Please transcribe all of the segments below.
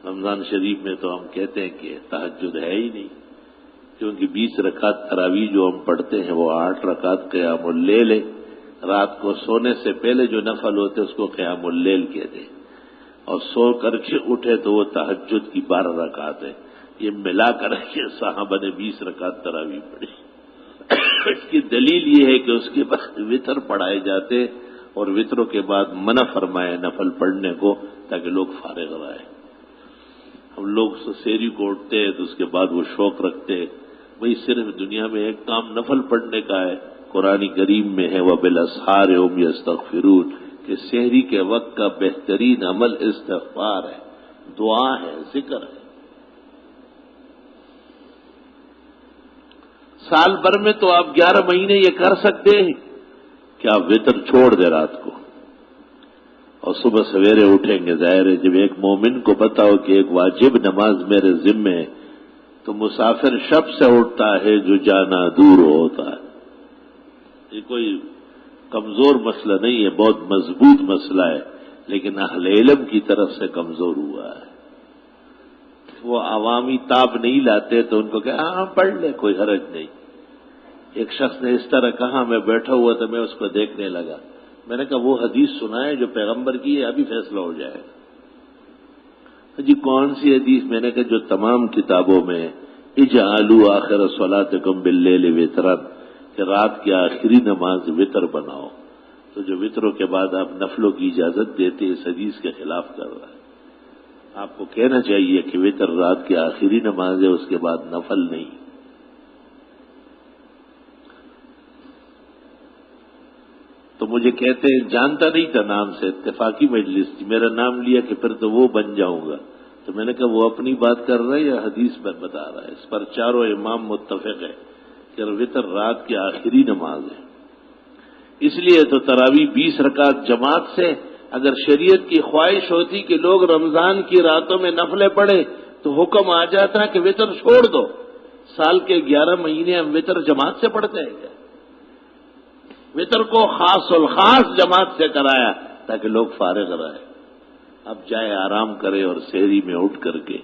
رمضان شریف میں تو ہم کہتے ہیں کہ تہجد ہے ہی نہیں، کیونکہ 20 رکعت تراویح جو ہم پڑھتے ہیں وہ 8 رکعت قیام اللیل ہے۔ رات کو سونے سے پہلے جو نفل ہوتے اس کو قیام اللیل کہتے ہیں، اور سو کر کے اٹھے تو وہ تہجد کی 12 رکعت ہے۔ یہ ملا کر کے صحابہ نے 20 رکعت تراویح پڑھی۔ اس کی دلیل یہ ہے کہ اس کے بعد وطر پڑھائے جاتے، اور وطروں کے بعد منع فرمائے نفل پڑھنے کو تاکہ لوگ فارغ رہے۔ ہم لوگ سحری کو اٹھتے ہیں تو اس کے بعد وہ شوق رکھتے ہیں بھئی صرف دنیا میں ایک کام نفل پڑھنے کا ہے۔ قرآن کریم میں ہے وَبِالْأَسْحَارِ هُمْ يَسْتَغْفِرُونَ کہ سحری کے وقت کا بہترین عمل استغفار ہے، دعا ہے، ذکر ہے۔ سال بھر میں تو آپ 11 مہینے یہ کر سکتے ہیں کہ آپ وطر چھوڑ دیں رات کو اور صبح سویرے اٹھیں گے۔ ظاہر ہے جب ایک مومن کو پتا ہو کہ ایک واجب نماز میرے ذمے ہے تو مسافر شب سے اٹھتا ہے جو جانا دور ہوتا ہے۔ یہ کوئی کمزور مسئلہ نہیں ہے، بہت مضبوط مسئلہ ہے، لیکن اہل علم کی طرف سے کمزور ہوا ہے۔ وہ عوامی تاب نہیں لاتے تو ان کو کہ ہاں پڑھ لے، کوئی حرج نہیں۔ ایک شخص نے اس طرح کہا، میں بیٹھا ہوا تھا، میں اس کو دیکھنے لگا، میں نے کہا وہ حدیث سنا ہے جو پیغمبر کی ہے، ابھی فیصلہ ہو جائے گا۔ جی کون سی حدیث؟ میں نے کہا جو تمام کتابوں میں اجعلوا آخر صلاتکم باللیل وطرا کہ رات کی آخری نماز وطر بناؤ، تو جو وطروں کے بعد آپ نفلوں کی اجازت دیتے اس حدیث کے خلاف کر رہا ہے۔ آپ کو کہنا چاہیے کہ وطر رات کی آخری نماز ہے، اس کے بعد نفل نہیں۔ تو مجھے کہتے ہیں جانتا نہیں تھا نام سے، اتفاقی مجلس تھی، میرا نام لیا کہ پھر تو وہ بن جاؤں گا۔ تو میں نے کہا وہ اپنی بات کر رہا ہے یا حدیث پر بتا رہا ہے؟ اس پر چاروں امام متفق ہے کہ وطر رات کی آخری نماز ہے۔ اس لیے تو تراویح 20 رکعت جماعت سے، اگر شریعت کی خواہش ہوتی کہ لوگ رمضان کی راتوں میں نفلیں پڑھیں تو حکم آ جاتا کہ وطر چھوڑ دو۔ سال کے 11 مہینے ہم وطر جماعت سے پڑھتے ہیں کیا؟ وطر کو خاص الخاص جماعت سے کرایا تاکہ لوگ فارغ رہے۔ اب جائے آرام کرے اور سحری میں اٹھ کر کے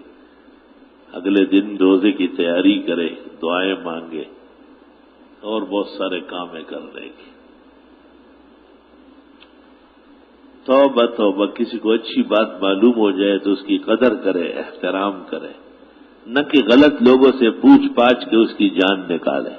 اگلے دن روزے کی تیاری کرے، دعائیں مانگے اور بہت سارے کام کر لے گی۔ توبہ توبہ، کسی کو اچھی بات معلوم ہو جائے تو اس کی قدر کرے، احترام کرے، نہ کہ غلط لوگوں سے پوچھ پاچھ کے اس کی جان نکالے۔